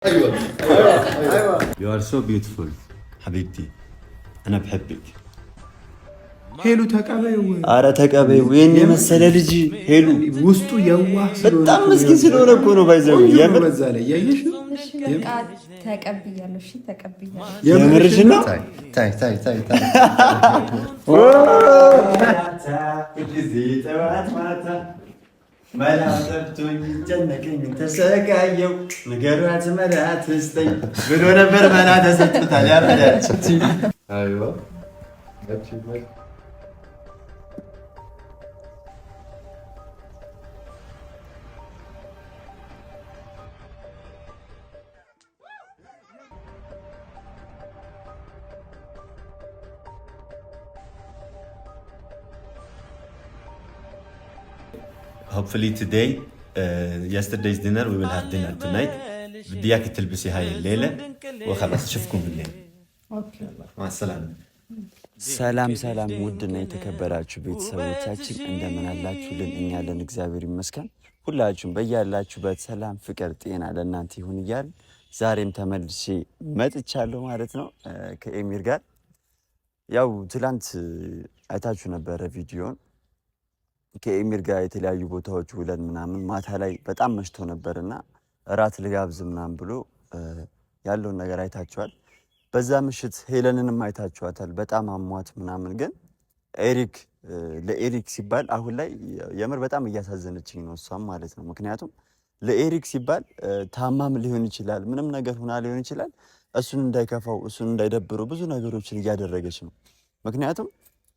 ايوه ايوه You are so beautiful حبيبتي أنا بحبك ሄሉ ተቀበይው። አረ ተቀበይው። የኔ መሰለ ልጅ ሄሉ ውስጡ የዋህ ስለሆነ በጣም ምስኪን ስለሆነ እኮ ነው ባይዘው የምር በዛ ላይ ያየሽ በቃ ተቀብያለሁ። እሺ ተቀብያለሁ። የምርሽ ነው። ታይ መላጠብቶኝ ጨነቀኝ ተሰቃየው ንገሯት መላ ትስጠኝ ብሎ ነበር። መላ ተሰጥቶታል። ያረዳች አይዋ Hopefully today, yesterday's dinner we will have dinner tonight. بدي اياك تلبسي هاي الليلة وخلاص اشوفكم بالليل. اوكي مع السلامة. ሰላም ውድና የተከበራችሁ ቤተሰቦቻችን እንደምን አላችሁልን? እኛ ያለን እግዚአብሔር ይመስገን። ሁላችሁም በያላችሁበት ሰላም፣ ፍቅር፣ ጤና ለእናንተ ይሁን እያል ዛሬም ተመልሼ መጥቻለሁ ማለት ነው ከኤሚር ጋር። ያው ትላንት አይታችሁ ነበረ ቪዲዮን ከኤሚር ጋር የተለያዩ ቦታዎች ውለን ምናምን ማታ ላይ በጣም መሽቶ ነበርና እራት ልጋብዝ ምናምን ብሎ ያለውን ነገር አይታችኋል። በዛ ምሽት ሄለንንም አይታችኋታል። በጣም አሟት ምናምን፣ ግን ለኤሪክ ሲባል አሁን ላይ የምር በጣም እያሳዘነችኝ ነው እሷም ማለት ነው። ምክንያቱም ለኤሪክ ሲባል ታማም ሊሆን ይችላል፣ ምንም ነገር ሆና ሊሆን ይችላል። እሱን እንዳይከፋው እሱን እንዳይደብረው ብዙ ነገሮችን እያደረገች ነው። ምክንያቱም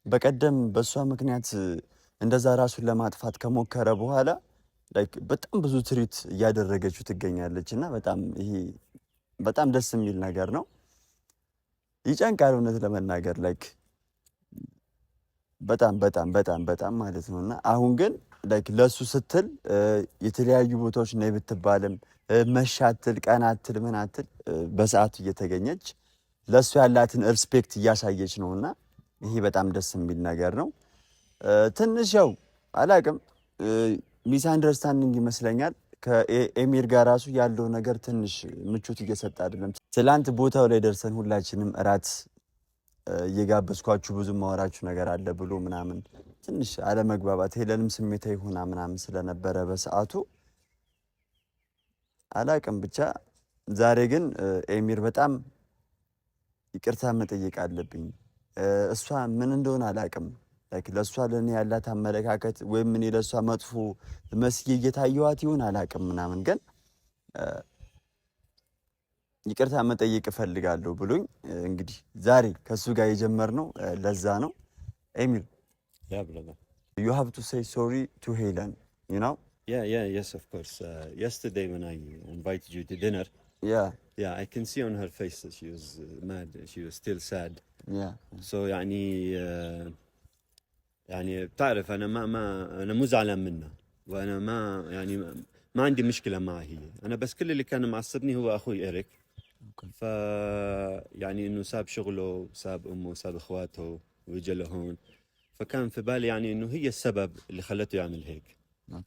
በቀደም በእሷ ምክንያት እንደዛ ራሱን ለማጥፋት ከሞከረ በኋላ በጣም ብዙ ትሪት እያደረገችው ትገኛለች እና በጣም ደስ የሚል ነገር ነው። ይጨንቃል እውነት ለመናገር በጣም ማለት ነው። እና አሁን ግን ለሱ ስትል የተለያዩ ቦታዎች ነይ ብትባልም መሻትል ቀናትል ምናትል በሰዓቱ እየተገኘች ለሱ ያላትን ሪስፔክት እያሳየች ነውና ይሄ በጣም ደስ የሚል ነገር ነው። ትንሽ ያው አላቅም ሚስ አንደርስታንዲንግ ይመስለኛል ከኤሚር ጋር ራሱ ያለው ነገር ትንሽ ምቾት እየሰጠ አይደለም። ትላንት ቦታው ላይ ደርሰን ሁላችንም እራት እየጋበዝኳችሁ ብዙ ማወራችሁ ነገር አለ ብሎ ምናምን ትንሽ አለመግባባት ሄለንም ስሜታዊ ሆና ምናምን ስለነበረ በሰዓቱ አላቅም ብቻ ዛሬ ግን ኤሚር በጣም ይቅርታ መጠየቅ አለብኝ። እሷ ምን እንደሆነ አላቅም ለእሷ ለእኔ ያላት አመለካከት ወይም እኔ ለእሷ መጥፎ መስዬ እየታየኋት ይሆን አላቅም ምናምን፣ ግን ይቅርታ መጠየቅ እፈልጋለሁ ብሎኝ እንግዲህ ዛሬ ከእሱ ጋር የጀመርነው ለዛ ነው። ኤሚር you have to say sorry to Helen, you know? Yes, of course. Yesterday when I invited you to dinner, I can see on her face that she was mad, she was still sad. So يعني بتعرف انا مو زعلان منها، وانا ما عندي مشكله معها هي. انا بس كل اللي كان معصبني هو اخوي إيريك. ف يعني انه ساب شغله، ساب امه، ساب اخواته واجا لهون، فكان في بالي يعني انه هي السبب اللي خلته يعمل هيك.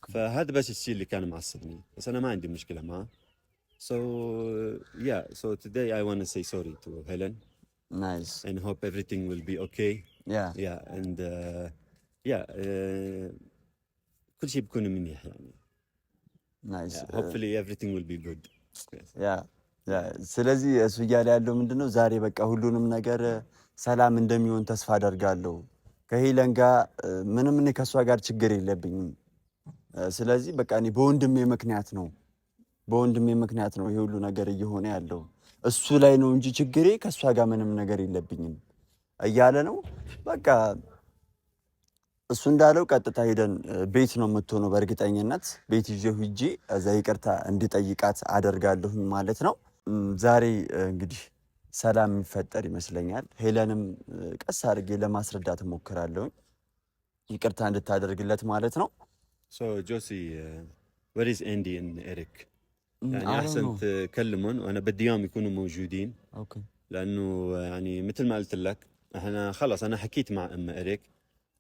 فهذا بس الشيء اللي كان معصبني، بس انا ما عندي مشكله معها. So today I want to say sorry to Helen. Nice. And hope everything will be okay. And كل شيء بيكون منيح يعني. Nice. Hopefully everything will be good. ስለዚህ እሱ እያለ ያለው ምንድነው ዛሬ በቃ ሁሉንም ነገር ሰላም እንደሚሆን ተስፋ አደርጋለሁ። ከሄለን ጋር ምንም እኔ ከሷ ጋር ችግር የለብኝም። ስለዚህ በቃ እኔ በወንድሜ ምክንያት ነው ይሄ ሁሉ ነገር እየሆነ ያለው። እሱ ላይ ነው እንጂ ችግሬ ከሷ ጋር ምንም ነገር የለብኝም እያለ ነው። በቃ እሱ እንዳለው ቀጥታ ሄደን ቤት ነው የምትሆነው። በእርግጠኝነት ቤት ይዤው ሂጄ እዛ ይቅርታ እንዲጠይቃት አደርጋለሁ ማለት ነው። ዛሬ እንግዲህ ሰላም የሚፈጠር ይመስለኛል። ሄለንም ቀስ አድርጌ ለማስረዳት እሞክራለሁ ይቅርታ እንድታደርግለት ማለት ነው። So Josie, where is Andy and Eric? يعني أحسن تكلمون وأنا بدي إياهم يكونوا موجودين. لأنه يعني مثل ما قلت لك احنا خلص أنا حكيت مع أم إريك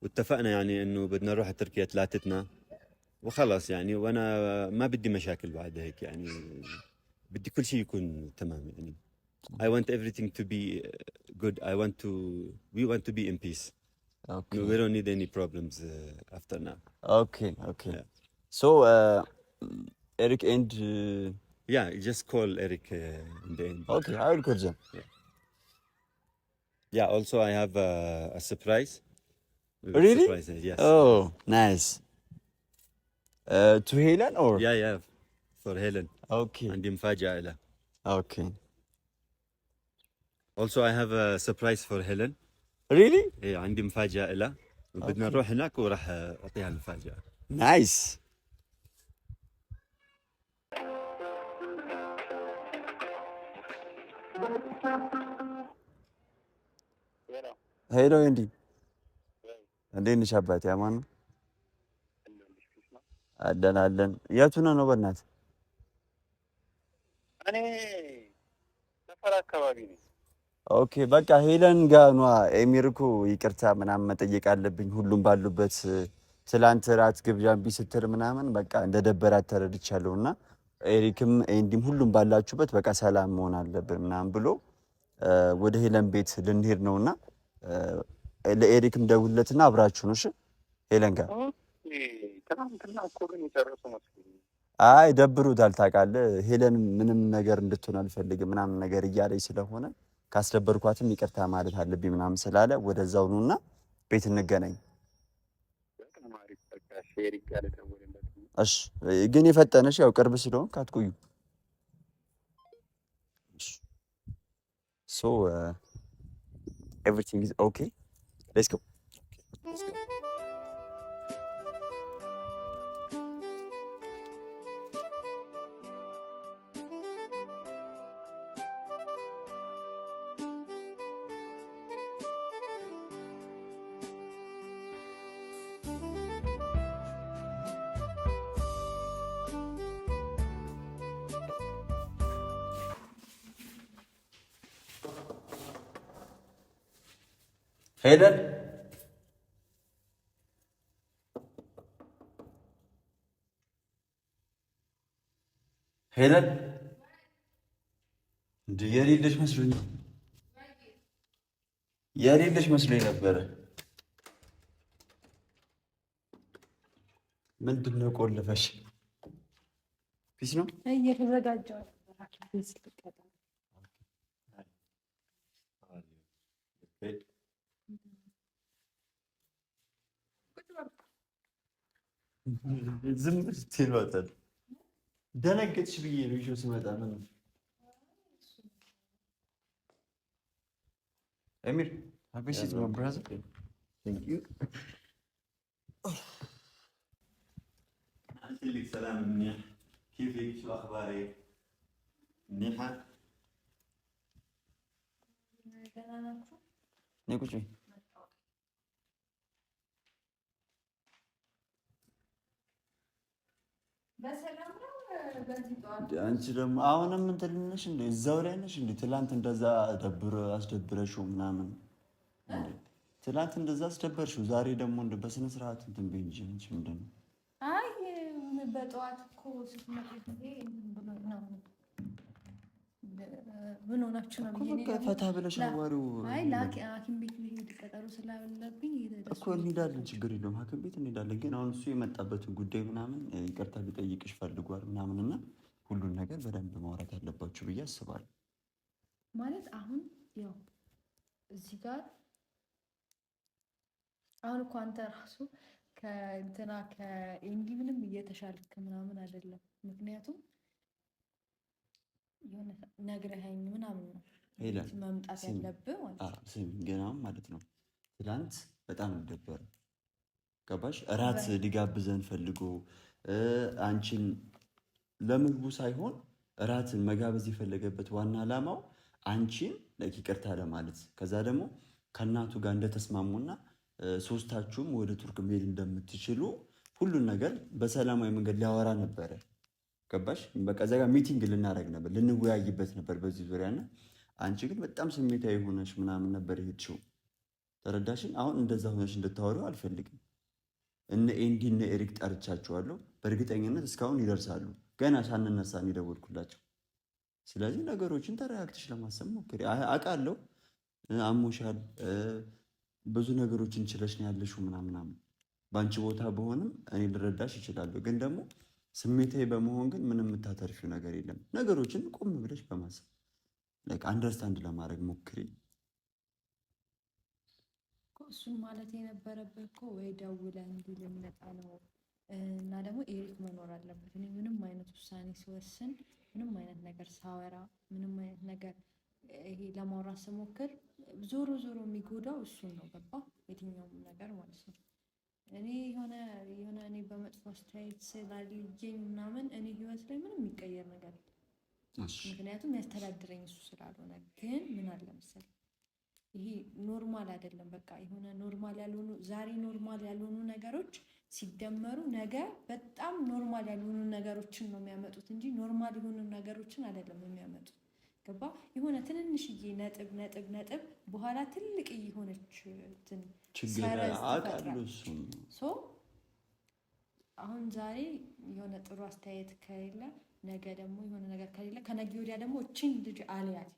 واتفقنا يعني إنه بدنا نروح تركيا ثلاثتنا وخلص يعني، وأنا ما بدي مشاكل بعد هيك يعني. بدي كل شيء يكون تمام يعني. I want everything to be good. We want to be in peace. Okay. We don't need any problems after now. Okay. Yeah. So Eric and Yeah, just call Eric in the end. okay, I will call them. Yeah, also I have a surprise. Really? Surprise, yes. Oh, nice. To Helen or? Yeah, for Helen. Okay. عندي مفاجأة لها. Okay. Also I have a surprise for Helen. Really? إيه عندي مفاجأة لها. بدنا نروح هناك وراح أعطيها المفاجأة. Nice. Hello Andy. እንዴት ነሽ አባቴ? አማን ነው? አለን። የቱ ነው በእናትህ? እኔ ሰፈር አካባቢ ነኝ። ኦኬ በቃ ሄለን ጋር ነዋ። ኤሚር እኮ ይቅርታ ምናምን መጠየቅ አለብኝ ሁሉም ባሉበት ትላንት ራት ግብዣ እምቢ ስትል ምናምን በቃ እንደደበራት ተረድቻለሁ እና ኤሪክም ኤንዲም ሁሉም ባላችሁበት በቃ ሰላም መሆን አለብን ምናምን ብሎ ወደ ሄለን ቤት ልንሄድ ነውና ለኤሪክም ደውለትና አብራችሁ ነው እሺ ሄለን ጋር ትናንትና እኮ ግን የጨረሱ መስሎኝ። አይ ደብሩታል ታውቃለህ። ሄለን ምንም ነገር እንድትሆን አልፈልግም ምናምን ነገር እያለኝ ስለሆነ ካስደበርኳትም ይቅርታ ማለት አለብኝ ምናምን ስላለ ወደዛው ነውና ቤት እንገናኝ። እሺ ግን የፈጠነሽ ያው ቅርብ ስለሆነ ካትቆዩ so everything is okay. Let's go. ሄለን እንደ የሌለሽ መስሎኝ ነበረ። ምንድን ነው ቆልፈሽ? ፒስ ነው እየተዘጋጀው ዝም ስትል ወጣት ደነገጥሽ ብዬ ነው ይዤው ስመጣ ምን ኤሚር have a seat my brother. Thank you. لك سلام منيح. كيفك؟ شو اخبارك؟ منيحة؟ ነይ ቁጭ በይ። አንቺ ደግሞ አሁንም እንትን ነሽ እንዴ? እዛው ላይ ነሽ እንዴ? ትላንት እንደዛ አስደብረሽው ምናምን እንዴ? ትላንት እንደዛ አስደበርሽው፣ ዛሬ ደግሞ እንደ በስነ ስርዓት እንትን በይ እንጂ አንቺ ምንድን ነው? አይ በጠዋት እኮ ስትመጪ ጊዜ ብሎ ነው ምን ሆናችሁ ነው ብዬ ነው ፈታ ብለሽ አዋሪው። አይ ሐኪም ቤት ልሄድ ቀጠሮ ስላለብኝ እኮ እንሄዳለን፣ ችግር የለውም ሐኪም ቤት እንሄዳለን። ግን አሁን እሱ የመጣበትን ጉዳይ ምናምን ይቅርታ ሊጠይቅሽ ፈልጓል ምናምን እና ሁሉን ነገር በደንብ ማውራት አለባችሁ ብዬ አስባለሁ። ማለት አሁን ያው እዚህ ጋር አሁን እኮ አንተ ራሱ ከእንትና ከኤንዲ ምንም እየተሻልክ ምናምን አይደለም። ምክንያቱም የሆነ ነግረኸኝ ምናምን ነው መምጣት ያለብህ ማለት ነው። ስሚ ገና ማለት ነው ትላንት በጣም ነበረ ገባሽ? እራት ሊጋብዘን ፈልጎ አንቺን ለምግቡ ሳይሆን እራትን መጋበዝ የፈለገበት ዋና ዓላማው አንቺን ይቅርታ ለማለት ከዛ ደግሞ ከእናቱ ጋር እንደተስማሙና ሶስታችሁም ወደ ቱርክ መሄድ እንደምትችሉ ሁሉን ነገር በሰላማዊ መንገድ ሊያወራ ነበረ። ገባሽ? በቃ እዛ ጋር ሚቲንግ ልናደርግ ነበር፣ ልንወያይበት ነበር በዚህ ዙሪያና አንቺ ግን በጣም ስሜታዊ ሆነሽ ምናምን ነበር የሄድሽው። ተረዳሽን? አሁን እንደዛ ሆነሽ እንድታወሪው አልፈልግም። እነ ኤንዲ እነ ኤሪክ ጠርቻቸዋለሁ። በእርግጠኝነት እስካሁን ይደርሳሉ። ገና ሳንነሳ የደወልኩላቸው ስለዚህ ነገሮችን ተረጋግተሽ ለማሰብ ሞክሪ። አውቃለሁ አሞሻል፣ ብዙ ነገሮችን ችለሽ ነው ያለሽው ምናምን። በአንቺ ቦታ በሆንም እኔ ልረዳሽ እችላለሁ፣ ግን ደግሞ ስሜታዊ በመሆን ግን ምንም የምታተርፊው ነገር የለም። ነገሮችን ቆም ብለሽ በማሰብ አንደርስታንድ ለማድረግ ሞክሪ። እሱን ማለት የነበረበት እኮ ወይ ደውለህ እንዲህ ልንመጣ ነው እና ደግሞ ኤሪክ መኖር አለበት። እኔ ምንም አይነት ውሳኔ ሲወስን ምንም አይነት ነገር ሳወራ ምንም አይነት ነገር ይሄ ለማውራት ስሞክር ዞሮ የሚጎዳው እሱን ነው። ገባ? የትኛውም ነገር ማለት ነው። እኔ የሆነ እኔ በመጥፎ አስተያየት ስላልልኝ ምናምን እኔ ህይወት ላይ ምንም የሚቀየር ነገር ምክንያቱም ያስተዳድረኝ እሱ ስላልሆነ። ግን ምን አለ መሰለኝ ይሄ ኖርማል አይደለም። በቃ የሆነ ኖርማል ያልሆኑ ዛሬ ኖርማል ያልሆኑ ነገሮች ሲደመሩ ነገ በጣም ኖርማል ያልሆኑ ነገሮችን ነው የሚያመጡት እንጂ ኖርማል የሆኑ ነገሮችን አይደለም የሚያመጡት። ገባ? የሆነ ትንንሽዬ ነጥብ በኋላ ትልቅ የሆነች አሁን ዛሬ የሆነ ጥሩ አስተያየት ከሌለ ነገ ደግሞ የሆነ ነገር ከሌለ ከነገ ወዲያ ደግሞ እቺን ልጅ አልያት።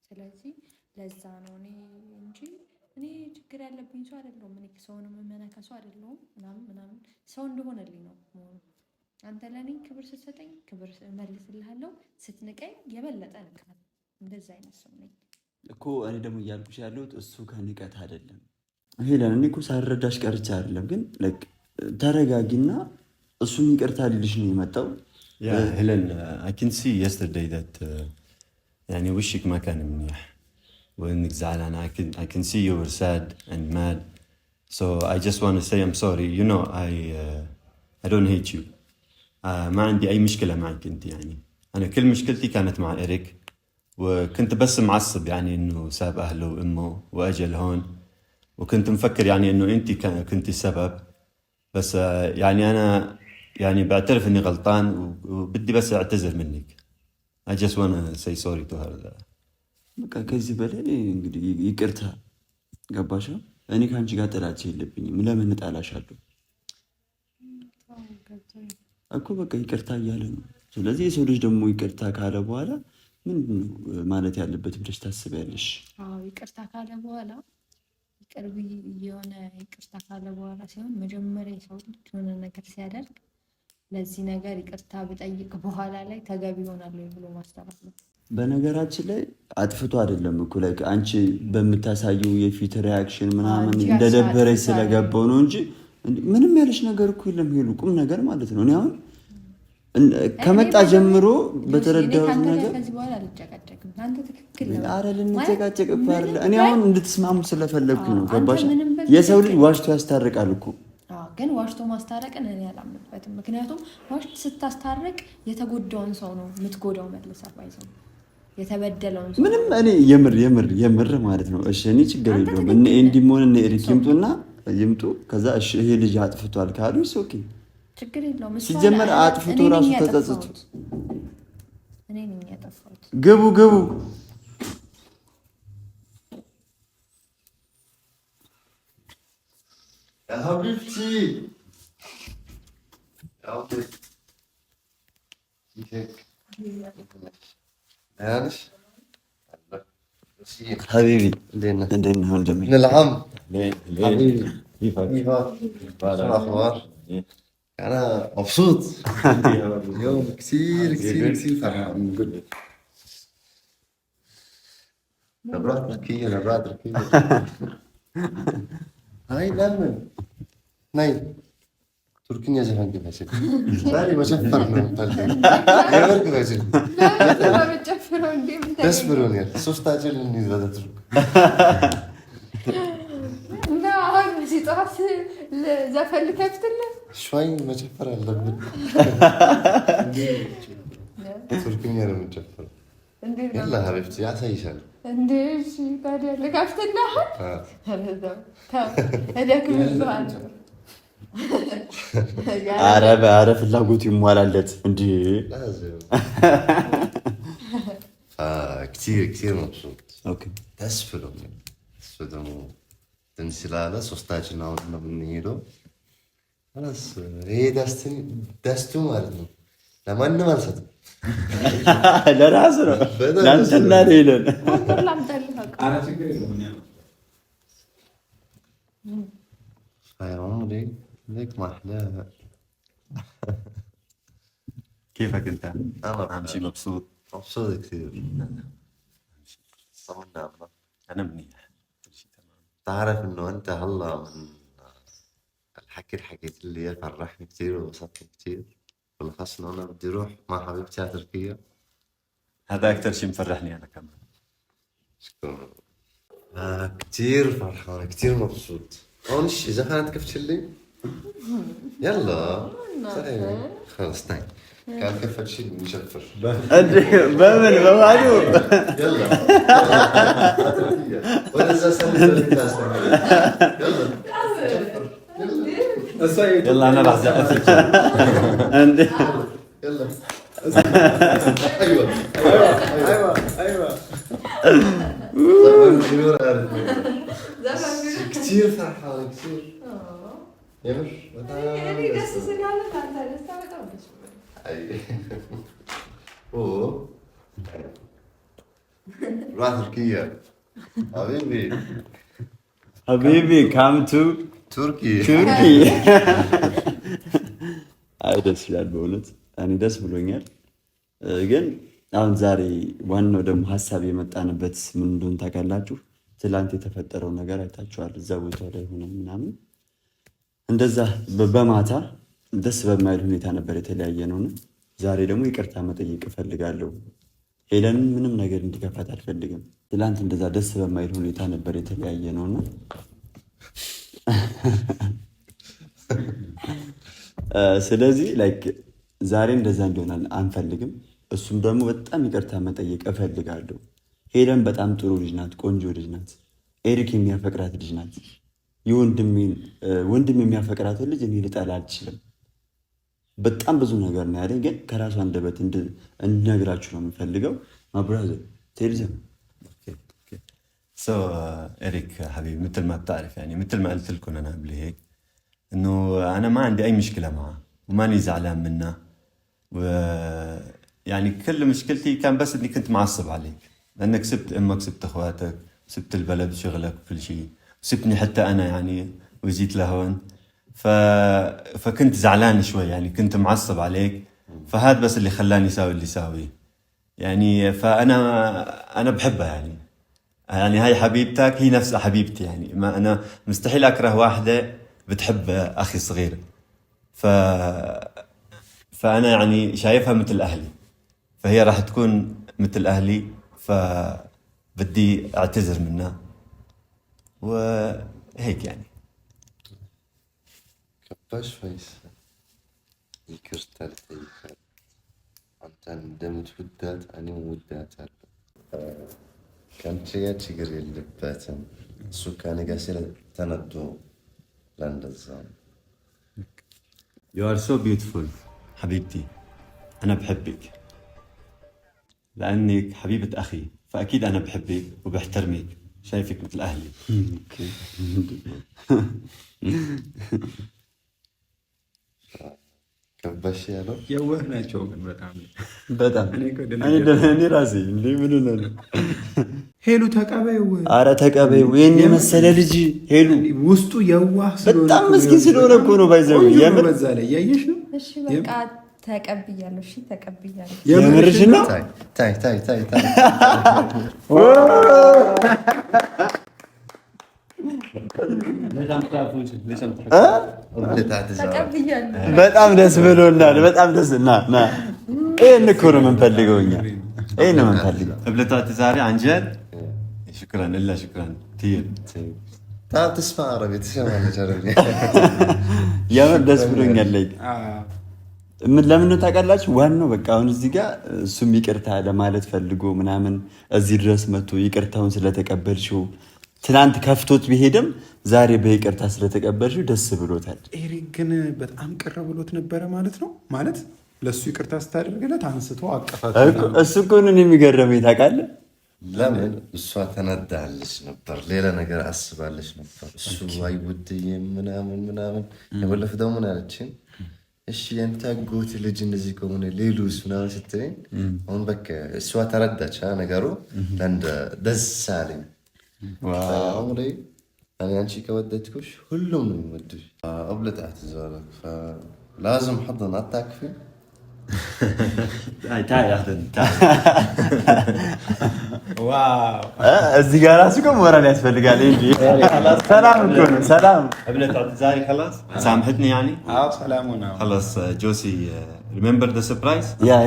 ስለዚህ ለዛ ነው እንጂ እኔ ችግር ያለብኝ ሰው አይደለሁም። እኔ ሰውንም የምነካ ሰው አይደለሁም ምናምን ሰው እንደሆነልኝ ነው መሆኑ። አንተ ለእኔ ክብር ስትሰጠኝ ክብር እመልስልሃለሁ፣ ስትንቀኝ የበለጠ ንቃት። እንደዛ አይነት ሰው ነኝ እኮ እኔ ደግሞ እያልኩሽ ያለሁት እሱ ከንቀት አይደለም ሄለን። እኔ እኮ ሳልረዳሽ ቀርቼ አይደለም፣ ግን ተረጋጊና እሱም ይቅርታ ሊልሽ ነው የመጣው። ሄለን I can see yesterday that يعني وشك ما كان منيح وإنك زعلان. I can see you were sad and mad, so I just want to say I'm sorry. You know I don't hate you. ما عندي أي مشكلة معك أنت. يعني أنا كل مشكلتي كانت مع إريك، وكنت بس معصب يعني إنه ساب أهله وأمه وأجل هون، وكنت مفكر يعني إنه أنت كنت السبب. بس يعني أنا يعني بعترف إني غلطان وبدي بس أعتذر منك. I just want to say sorry to her. በቃ ከዚህ በላይ እንግዲህ ይቅርታ። ገባሽ? እኔ ከአንቺ ጋር ጥላቻ የለብኝም። ለምን እጣላሻለሁ እኮ በቃ ይቅርታ እያለ ነው። ስለዚህ የሰው ልጅ ደግሞ ይቅርታ ካለ በኋላ ምንድን ነው ማለት ያለበት ብለሽ ታስቢያለሽ? ይቅርታ ካለ በኋላ ቅርብ የሆነ ይቅርታ ካለ በኋላ ሲሆን መጀመሪያ የሰው ልጅ የሆነ ነገር ሲያደርግ ለዚህ ነገር ይቅርታ ብጠይቅ በኋላ ላይ ተገቢ ይሆናል ብሎ ማስተባበል ነው። በነገራችን ላይ አጥፍቶ አይደለም እኮ ላይ አንቺ በምታሳየው የፊት ሪያክሽን ምናምን እንደደበረች ስለገባው ነው እንጂ ምንም ያለሽ ነገር እኮ የለም። ሄሉ ቁም ነገር ማለት ነው። እኔ አሁን ከመጣ ጀምሮ በተረዳሁት ነገር ከዚህ በኋላ አልጨቃጨቅም። አንተ ትክክል ነው። አረ ልንጨቃጨቅ እኮ አይደለ። እኔ አሁን እንድትስማሙ ስለፈለኩ ነው። ገባሽ? የሰው ልጅ ዋሽቶ ያስታርቃል እኮ። ግን ዋሽቶ ማስታረቅን እኔ አላምንበትም። ምክንያቱም ዋሽቶ ስታስታርቅ የተጎዳውን ሰው ነው የምትጎዳው መልሰህ ባይዘው የተበደለውን ሰው ምንም እኔ የምር ማለት ነው። እሺ እኔ ችግር የለውም። እኔ እንዲሞን እኔ ኤሪክ ይምጡ ከዛ እሺ ይሄ ልጅ አጥፍቷል ካሉ ኦኬ ችግር የለውም። ሲጀመር አጥፍቶ ራሱ ተጸጽቶ እኔ ነኝ ያጠፋሁት። ግቡ يا حبيبتي يا أختي كيفك؟ ماشي حبيبي لينا هون جميل نلعب حبيبي كيفك؟ شو الأخبار؟ أنا مبسوط اليوم كثير فرحان. نبرة تركية هاي لمن ناي تركيا زمان كده شيء بالي بشفر من طلع يا ورك باجي لا بتشفروا عندي تسبروني سوستاجل اني هذا ترك لا هاي سيطاس زفل كفتله شوي ما شفر اللبن تركيا انا متشفر يلا حبيبتي يا سيشل انديش تاري لك افتنا هذا هذاك السؤال عارف ፍላጎት ይሟላለት እንዴ لازم كثير مبسوط اوكي تسفلوا تنسلاله ሶስታችን አሁን ነው የምንሄደው خلاص ይሄ ደስቱ ማለት ነው ለማንም አልሰጥም ለራስ ነው ለአንተና ሌለን يا عمري ليك محلاها. كيفك انت؟ انا امشي مبسوط مبسوط كثير. طمنا الله. انا منيح كل شيء تمام. تعرف انه انت هلا من الحكي اللي حكيت لي اياه فرحني كثير وبسطني كثير، بالاخص انه انا بدي اروح مع حبيبتي على تركيا. هذا اكثر شيء مفرحني انا كمان. شكرا. كثير فرحان كثير مبسوط. اونش اذا كانت كفتشلي يلا طيب خلص تعال كان كفت شيء مشفر بمن بمعنو يلا ولا اذا سنه يلا يلا انا راح زقفك. يلا ايوه كثير فرحان كثير يمر راح تركيا حبيبي come to تركي አይ ደስ ይላል በእውነት እኔ ደስ ብሎኛል። ግን አሁን ዛሬ ዋናው ደግሞ ሀሳብ የመጣንበት ምን እንደሆነ ታውቃላችሁ? ትላንት የተፈጠረው ነገር አይታችኋል። እዛ ቦታ ላይ ሆነ ምናምን እንደዛ በማታ ደስ በማይል ሁኔታ ነበር የተለያየ ነውና ዛሬ ደግሞ ይቅርታ መጠየቅ እፈልጋለሁ። ሄለን ምንም ነገር እንዲከፋት አልፈልግም። ትላንት እንደዛ ደስ በማይል ሁኔታ ነበር የተለያየ ነውና ስለዚህ ላይክ ዛሬ እንደዛ እንዲሆን አንፈልግም። እሱም ደግሞ በጣም ይቅርታ መጠየቅ እፈልጋለሁ። ሄለን በጣም ጥሩ ልጅ ናት፣ ቆንጆ ልጅ ናት። ኤሪክ የሚያፈቅራት ልጅ ናት። ወንድም የሚያፈቅራትን ልጅ እኔ ልጠላ አልችልም። በጣም ብዙ ነገር ነው ያለኝ፣ ግን ከራሱ አንደበት እንድነግራችሁ ነው የምፈልገው። ማብራዘር ቴልዘም إريك حبيبي مثل ما بتعرف يعني مثل ما قلت لكم أنا قبل هيك إنه أنا ما عندي أي مشكلة معه وماني زعلان منه يعني كل مشكلتي كان بس إني كنت معصب عليك لأنك سبت أمك سبت أخواتك سبت البلد وشغلك وكل شيء سبتني حتى أنا يعني وجيت لهون فكنت زعلان شوي يعني كنت معصب عليك فهذا بس اللي خلاني ساوي اللي ساويه يعني فأنا بحبها يعني هاي حبيبتك هي نفس حبيبتي يعني ما أنا مستحيل أكره واحدة بتحب أخي صغير فأنا يعني شايفها مثل أهلي فهي راح تكون مثل أهلي فبدي أعتذر منها وهيك يعني كباش فايس الكرتالة أنت ندمت ودات أنا ودات كان شيء اللي باتن سكاني قاسيلة تندو لندزان. You are so beautiful حبيبتي أنا بحبك لأنك حبيبة أخي فأكيد أنا بحبك وبحترمك شايفك مثل أهلي. كباش يالو يوهنا شوقن በጣም እኔ ራሴ እንዴ ምን ነው ሄሉ ተቀበይው። አረ ተቀበይው። የኔ መሰለ ልጅ ሄሉ ውስጡ የዋህ ስለሆነ በጣም ምስኪን ስለሆነ እኮ ነው ባይዘው የምር በዛ ላይ ያየሽ ነው። እሺ በቃ ተቀብያለሁ። እሺ ተቀብያለሁ። የምርሽ ነው። ታይ በጣም ደስ ብሎናል። በጣም ደስ ና ይሄን እኮ ነው የምንፈልገው እኛ ይሄን ነው የምንፈልገው። قبلتها ዛሬ عن جد شكرا لله شكرا كثير تعال تسمع عربي تسمع جربني የምር ደስ ብሎኛል። ላይ ምን ለምን ነው ታውቃላችሁ? ዋናው በቃ አሁን እዚህ ጋር እሱም ይቅርታ ለማለት ፈልጎ ምናምን እዚህ ድረስ መጥቶ ይቅርታውን ስለተቀበልሽው ትናንት ከፍቶት ቢሄድም ዛሬ በይቅርታ ስለተቀበልሽው ደስ ብሎታል። ኤሪክ ግን በጣም ቅር ብሎት ነበረ ማለት ነው። ማለት ለሱ ይቅርታ ስታደርግለት አንስቶ አቀፋት እሱ እኮ ነው የሚገርመኝ ታውቃለህ። ለምን እሷ ተነዳለች ነበር፣ ሌላ ነገር አስባለች ነበር። እሱ አይወድኝም ምናምን የበለፈ ደግሞ ምን አለችኝ? እሺ አንተ አጎት ልጅ እንደዚህ ከሆነ ሌሉስ ምናምን ስትለኝ አሁን በቃ እሷ ተረዳች ነገሩ ለአንድ ደስ አለኝ። አሁን ላይ እኔ አንቺ ከወደድኩሽ ሁሉም ነው የሚወድሽ። قبل اعتذارك فلازم حضن أتاكفي. تعال احضن تعال. واو እዚህ ጋር ራሱ እኮ ሞራል ያስፈልጋል እንጂ ሰላም እኮ ነው። ሰላም قبل اعتذاري خلاص سامحتني يعني. ሰላሙና خلاص جوسي remember the surprise. Yeah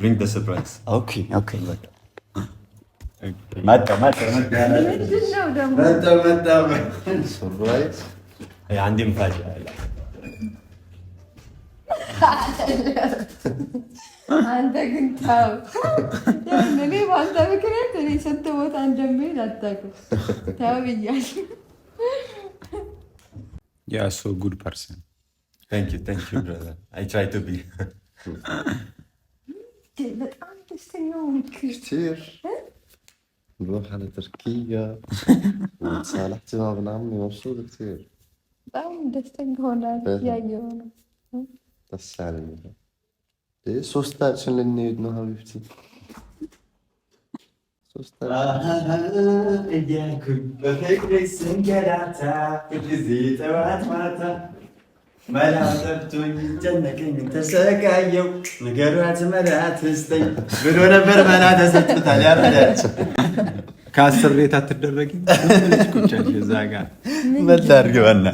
bring the surprise. اوكي ምንድን ነው ደግሞ سربرايز. عندي مفاجأة. አንተ ግን ተው። እኔ በአንተ ምክንያት እኔ ስንት ቦታ እንደምሄድ አታውቅም። ተው ብያለሁ። ያ ሶ ጉድ ፐርሰን። thank you brother. I try to be. በጣም ደስተኛ ሆንክ። كتير نروح على تركيا وتصالحت مع ابن عمي مبسوط كتير. በጣም ደስተኛ ሆናል ያየው ነው። بس علي ايه ሶስታችን ልንሄድ ነው ሀቢብቲ። እያልኩኝ በፍቅርሽ ስንገላታ ሁልጊዜ ጠዋት ማታ መላ ጠፍቶኝ ጨነቀኝ ተሰቃየው ንገሯት መላ ትስጠኝ ብሎ ነበር። መላ ተሰጥቶታል። ያረዳች ከ10 ቤት አትደረጊም ቁጫሽ እዛ ጋር ምን ታርገውና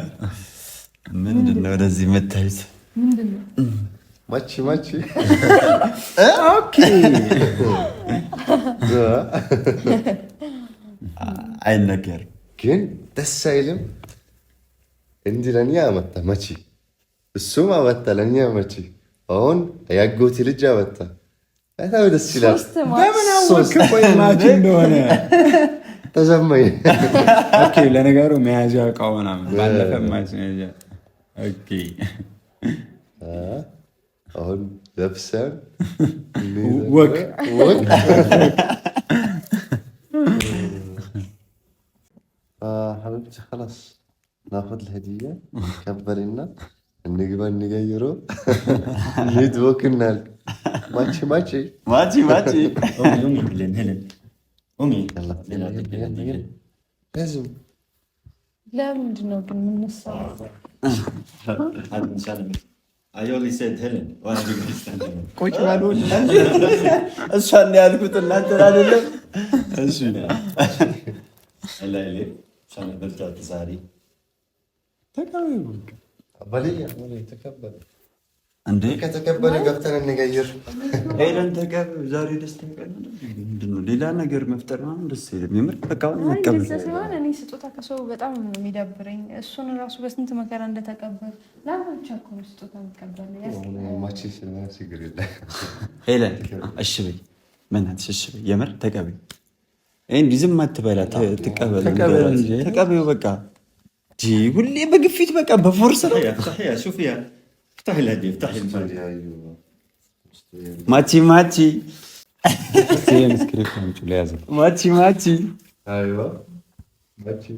ምንድን ነው ወደዚህ የምታዩት? ምንድን ነው ማቺ ኦኬ አይነገርም ግን ደስ አይልም። እንዲህ ለእኛ አመጣ መቺ፣ እሱም አመጣ ለእኛ መቺ። አሁን ያጎቴ ልጅ አመጣ። በጣም ደስ ይላል። በምን አወቅ? ቆይ ማች እንደሆነ ተሰማኝ። ኦኬ ለነገሩ መያዣ እቃው ምናምን ባለፈ ማች መያዣ። ኦኬ አሁን ለብሰን ወቅ حبيبتي خلاص ناخذ الهدية كبرينا نقبل نغيره ندوكنا ماتشي ماتشي أمي هلن أمي يلا لازم. ለምንድን ነው ግን የምንነሳው? هذا إن شاء الله. I only said Helen. وأنا بقول استنى. ቁጭ ባሉ እሷን ያልኩት እናንተ አይደለም። እሺ هلا إلي عشان برجع تزاري. ተቀበሉ بلي تكبر እንዴ ከተቀበለ ገብተን እንገይር። ሄለን ተቀበል። ዛሬ ደስተኛ ቀን ነው። ምንድን ነው ሌላ ነገር መፍጠር ነው ደስ ይላል። የምር በቃ መቀበል ሲሆን እኔ ስጦታ ከሰው በጣም ነው የሚደብረኝ። እሱን ራሱ በስንት መከራ እንደተቀበል ለአንቺ እኮ ነው ስጦታ የሚቀበል። ማቺ ስለሆነ ችግር የለም። ሄለን እሺ በይ በእናትሽ እሺ በይ የምር ተቀበል። እንዲህ ዝም አትበላ ተቀበል በቃ ሁሌ በግፊት በቃ በፎርስ ነው። افتحيها شوفيها افتحي الهدية افتحي المفاجأة. ማቺ ሲም ስክሪፕት ነው ለያዘ ማቺ ايوه ماشي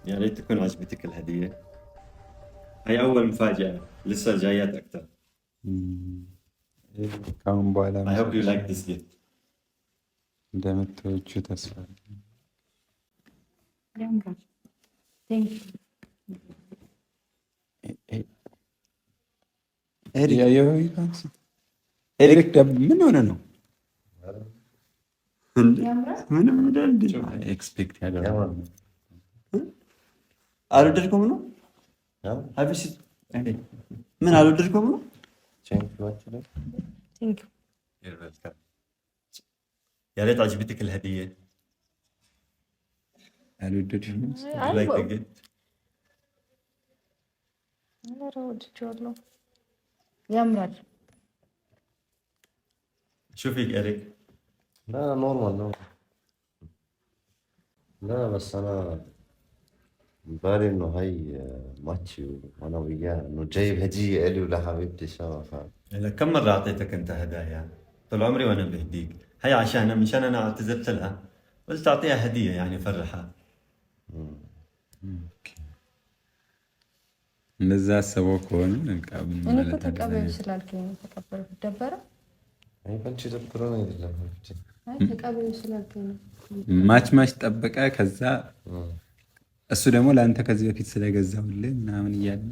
يا ريت تكون عجبتك الهدية. هاي أول مفاجأة لسه جايات أكثر. ካሁን በኋላ I hope you like this gift. እንደምትወጁ ተስፋ ያምራል። ቴንክ ኤሪክ ምን ሆነ ነው? ያምራል። ምንም እንደ ኤክስፔክት ያደረገው አልወደድኩም ነው አብሽ ምን አልወደድኩም ነው። ቴንክ يا ريت عجبتك الهدية. አልወደድሽም? You like the gift? ወድጄዋለሁ። ያምራል። شو فيك إريك؟ لا نورمال لا بس انا بالي انه هي ماتشي وانا وياه انه جايب هديه الي ولحبيبتي سوا فاهم. لك كم مرة أعطيتك أنت هدايا؟ طول عمري وأنا بهديك. هي عشان مشان أنا اعتذرت لها قلت أعطيها هدية يعني أفرحها. እንደዛ አሰበው ከሆነ እኔ እኮ ተቀበዩ ስላልከኝ ተቀበልኩ። ደበረ አንቺ ደብሮ ነው አይደለም? ተቀበዩ ስላልከኝ ማች ጠበቀ። ከዛ እሱ ደግሞ ለአንተ ከዚህ በፊት ስለገዛውልህ ምናምን እያለ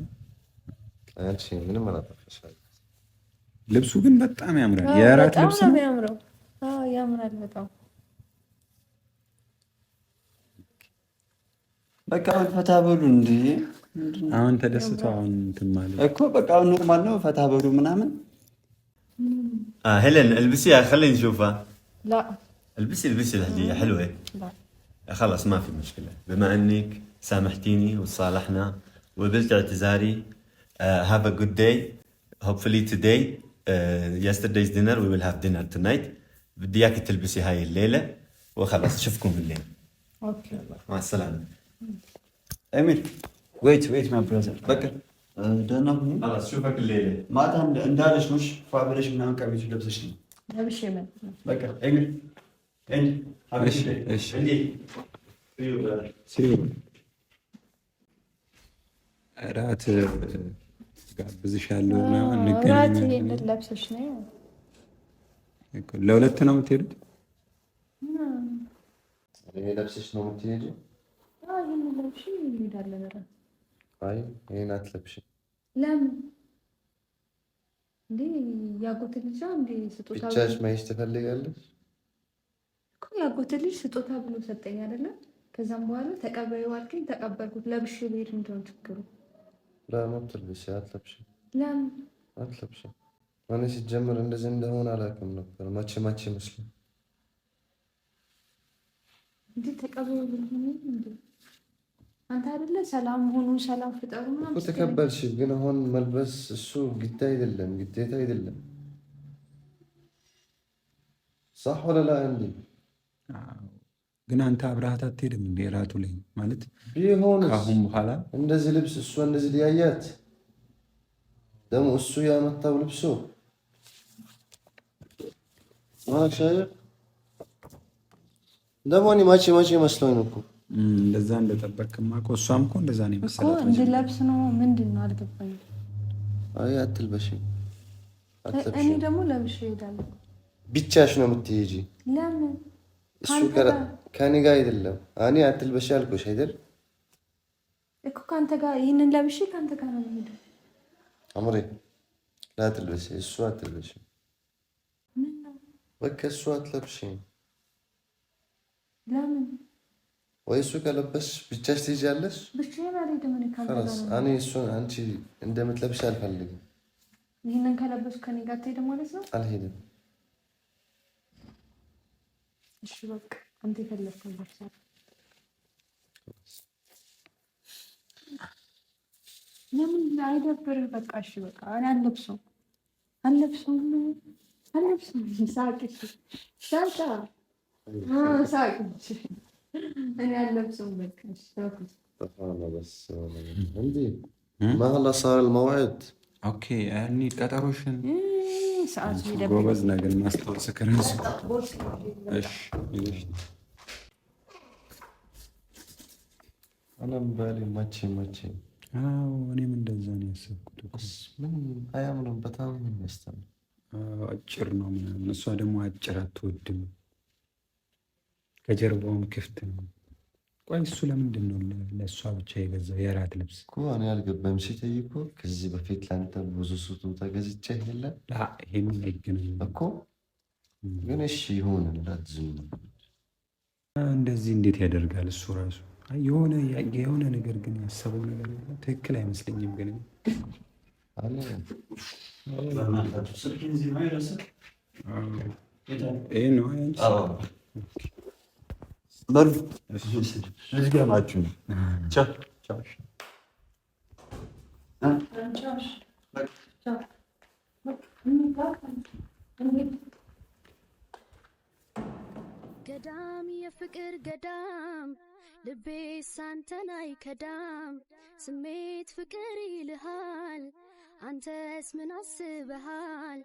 አንቺ ምንም አላጠፋሽም። ልብሱ ግን በጣም ያምራል። የራት ልብስ ነው ያምራል። አዎ ያምራል በጣም። በቃ ፈታ በሉ እንዴ! አሁን ተደስተው አሁን እንትን ማለት እኮ በቃ ኖርማል ነው። ፈታ በሉ ምናምን። هيلين البسيها خليني نشوفها. لا البسي الهدية حلوة. لا خلاص ما في مشكلة بما انك سامحتيني وتصالحنا وقبلت اعتذاري. Have a good day. Hopefully today yesterday's dinner we will have dinner tonight. بدي اياك تلبسي هاي الليلة وخلاص اشوفكم بالليل. اوكي مع السلامة. ኤሚል ዌይት ማይ ብራዘር በቃ ደህና ሁኚ። خلاص اشوفك الليلة. ማታ እንዳለሽ ነው ፋብሪሽ ምናምን ቀሚሱ ለብሰሽ ነው ለብሼ መጣ። በቃ ኤሚል እራት ጋብዝሻለሁ ምናምን እራት እንገናኛለን። ለብሰሽ ነው ለሁለት ነው የምትሄዱት? ይሄ ለብሰሽ ነው የምትሄጂው? ይሄን ለብሼ እንሄዳለን። እራት አይ ይሄን አትለብሽም። ለምን እንዴ? ያጎት ልጅ እንዴ ስጦታ ብቻሽ ማይሽ ትፈልጋለሽ እኮ። ያጎት ልጅ ስጦታ ብሎ ሰጠኝ አይደለ? ከዛም በኋላ ተቀበዩ አልከኝ፣ ተቀበልኩት። ለብሼ ብሄድ እንደው ችግሩ ለምን ትልብሽ? አትለብሽም። ለምን አትለብሽም? እኔ ሲጀምር እንደዚህ እንደሆነ አላውቅም ነበር። ማቼ መስሎኝ እንዴ ተቀበዩ እንዴ? አንተ አይደለ ሰላም ሆኑ ሰላም ፍጠሩ ምናምን እኮ ተቀበልሽ። ግን አሁን መልበስ እሱ ግዴታ አይደለም። صح ولا لا? እንዴ ግን አንተ አብረሃት አትሄድም እንዴ እራቱ ላይ ማለት ቢሆንስ? አሁን በኋላ እንደዚህ ልብስ እሱ እንደዚህ ሊያያት ደግሞ እሱ ያመጣው ልብሱ ማለት ሻይ ደግሞ እኔ ማቼ መስሎኝ ነው እኮ እንደዛ እንደጠበቅክማ እኮ እሷም እኮ እንደዛ ነው እኮ መሰለኝ እንድለብስ ነው። ምንድን ነው አልገባኝም። አይ አትልበሽ። እኔ ደግሞ ለብሼ እሄዳለሁ። ብቻሽ ነው የምትሄጂ? ለምን? እሱ ከኔ ጋር አይደለም። እኔ አትልበሽ አልኩሽ አይደል እኮ። ከአንተ ጋር ይህንን ለብሼ ከአንተ ጋር ነው የምሄደው። አምሬ ላትልበሽ፣ እሱ አትልበሽ። ምን ነው በቃ እሱ አትለብሽ። ለምን? ወይ እሱ ከለበሽ ብቻሽ ትሄጃለሽ። ብቻዬን አልሄድም። እኔ ከአንተ ጋር ነው። እኔ እሱን አንቺ እንደምትለብሽ አልፈልግም። ይህንን ከለበስኩ ከኔ ጋር ትሄድ ማለት ነው? አልሄድም። እሺ በቃ አንተ የፈለግከውን ለብሳለሁ። ለምን አይደብርህ? በቃ እሺ በቃ እኔ አልለብሰውም። ሳቅ እኔ አልለብሰውም። በቃ እሺ اتفقنا بس عندي ما هلا صار الموعد. ኦኬ ያኔ ቀጠሮሽን ሰዓት ይደብር። ጎበዝ ነገር ማስታወስ ከረንስ እሺ ይልሽ انا مبالي ማቼ አዎ እኔም እንደዛ ነው ያሰብኩት እኮ ምን አያምርም። በጣም ነው የሚያስጠላው። አጭር ነው ምናምን። እሷ ደግሞ አጭር አትወድም። ከጀርባውም ክፍት ነው። ቆይ እሱ ለምንድን ነው ለእሷ ብቻ የገዛው የራት ልብስ እኮ እኔ አልገባም። ሲጠይቁ ከዚህ በፊት ለአንተ ብዙ ስጦታ ገዝቼ የለ ይሄን አይገናኝም እኮ። ግን እሺ ይሁንላት፣ ዝም እንደዚህ እንዴት ያደርጋል እሱ ራሱ? የሆነ ነገር ግን ያሰበው ነገር ትክክል አይመስለኝም። ግን ይሄ ነው በሉ ልዝገማችሁ ነው። ገዳም የፍቅር ገዳም ልቤ ሳንተን አይከዳም። ስሜት ፍቅር ይልሃል አንተስ ምን አስበሃል?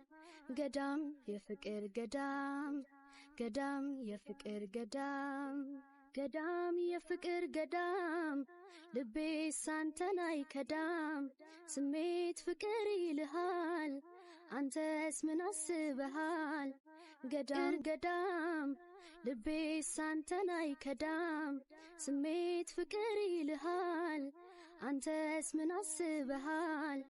ገዳም የፍቅር ገዳም ገዳም የፍቅር ገዳም ገዳም የፍቅር ገዳም ልቤ ሳንተን አይከዳም ስሜት ፍቅር ይልሃል አንተስ ምን አስበሃል ገዳም ገዳም ልቤ ሳንተን አይከዳም ስሜት ፍቅር ይልሃል አንተስ ምን አስበሃል